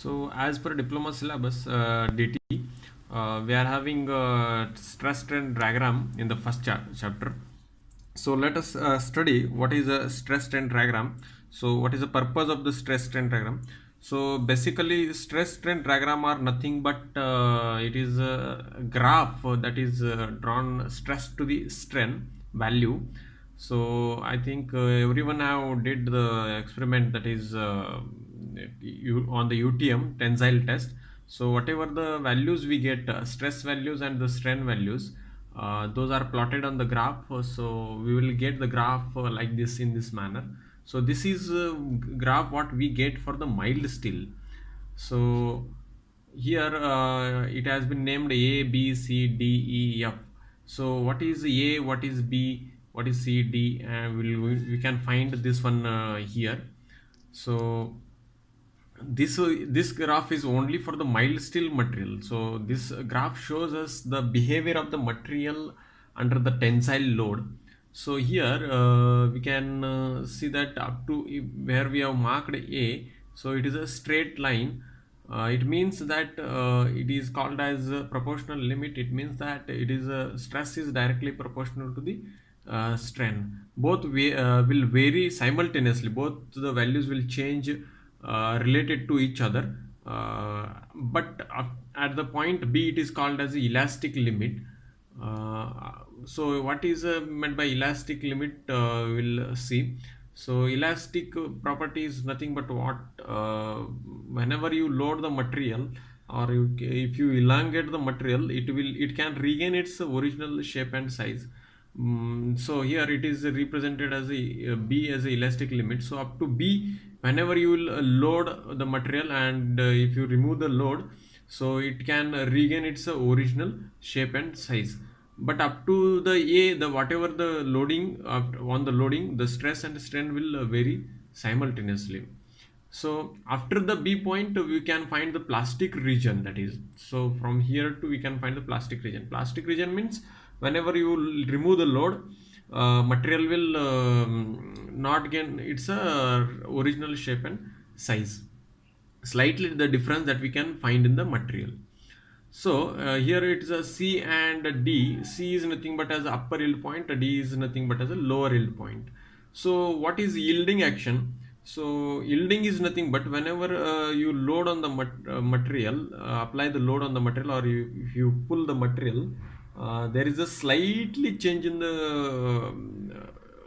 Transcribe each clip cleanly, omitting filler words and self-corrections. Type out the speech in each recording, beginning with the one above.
So as per diploma syllabus DT, we are having stress strain diagram in the first chapter. So let us study what is a stress strain diagram. So what is the purpose of the stress strain diagram? So basically stress strain diagram are nothing but it is a graph that is drawn stress to the strain value. So I think everyone have did the experiment, that is you on the UTM tensile test. So whatever the values we get, stress values and the strain values, those are plotted on the graph. So we will get the graph like this, in this manner. So this is graph what we get for the mild steel. So here it has been named A, B, C, D, E, F. So what is A, what is B, what is C, D, and we can find this one here. So this graph is only for the mild steel material. So this graph shows us the behavior of the material under the tensile load. So here we can see that up to where we have marked A, so it is a straight line. It means that it is called as a proportional limit. It means that it is stress is directly proportional to the strain. Both will vary simultaneously. Both the values will change related to each other. But at the point B, it is called as the elastic limit. So what is meant by elastic limit, we'll see. So elastic property is nothing but what, whenever you load the material, or if you elongate the material, it can regain its original shape and size. So here it is represented as a B as a elastic limit. So up to B, whenever you will load the material, and if you remove the load, so it can regain its original shape and size. But up to the A, the whatever the loading, on the loading, the stress and strain will vary simultaneously. So after the B point, we can find the plastic region, that is. So from here to we can find the plastic region. Plastic region means whenever you remove the load, material will not gain its original shape and size. Slightly the difference that we can find in the material. So here it is a C and D. C is nothing but as upper yield point, D is nothing but as a lower yield point. So what is yielding action? So yielding is nothing but whenever you load on the material, apply the load on the material, or if you pull the material, there is a slightly change in the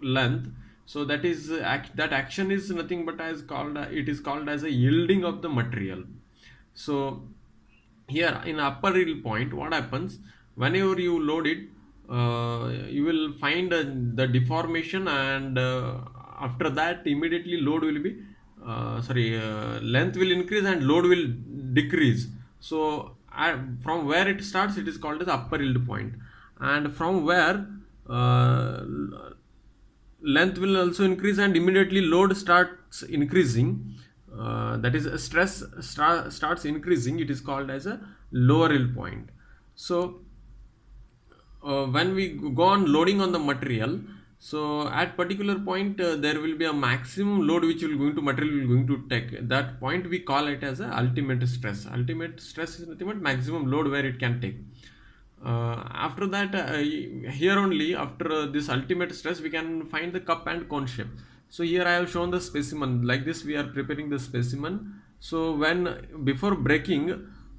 length. So that is that action is nothing but as called, it is called as a yielding of the material. So here in upper yield point, what happens whenever you load it, you will find the deformation, and after that immediately load will be length will increase and load will decrease. So from where it starts, it is called as upper yield point, and from where uh, length will also increase and immediately load starts increasing, that is stress starts increasing, it is called as a lower yield point. So when we go on loading on the material, so at particular point there will be a maximum load which will going to material will going to take. That point we call it as a ultimate stress. Ultimate stress is nothing but maximum load where it can take. After that, here only after this ultimate stress, we can find the cup and cone shape. So here I have shown the specimen like this. We are preparing the specimen. So when before breaking,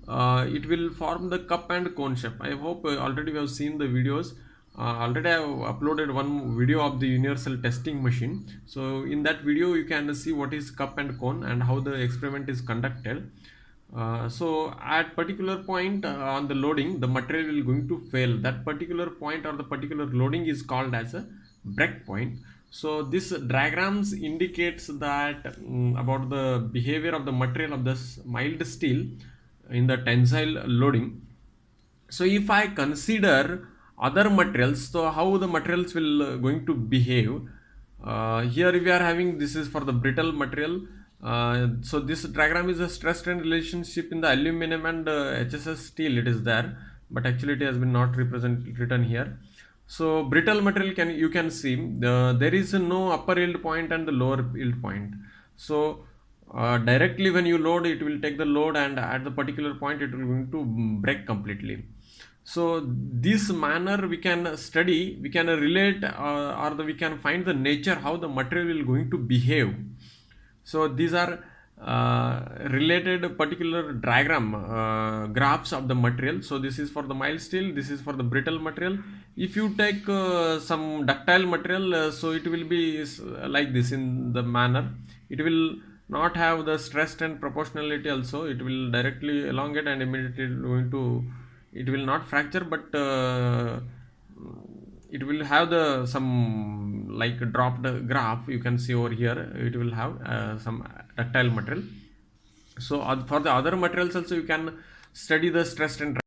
it will form the cup and cone shape. I hope already we have seen the videos. Already I have uploaded one video of the universal testing machine. So in that video you can see what is cup and cone and how the experiment is conducted. So at particular point on the loading, the material will going to fail. That particular point or the particular loading is called as a break point. So this diagrams indicates that about the behavior of the material of this mild steel in the tensile loading. So if I consider other materials, so how the materials will going to behave. Here we are having, this is for the brittle material. So this diagram is a stress strain relationship in the aluminum and HSS steel, it is there, but actually it has been not written here. So brittle material, you can see there is no upper yield point and the lower yield point. So directly when you load, it will take the load, and at the particular point it will going to break completely. So this manner we can study, we can relate, we can find the nature how the material is going to behave. So these are related particular diagram, graphs of the material. So this is for the mild steel, this is for the brittle material. If you take some ductile material, so it will be like this in the manner. It will not have the stress and proportionality also. It will directly elongate and immediately going to, it will not fracture, but it will have the some like dropped graph you can see over here. It will have some ductile material. So for the other materials also you can study the stress and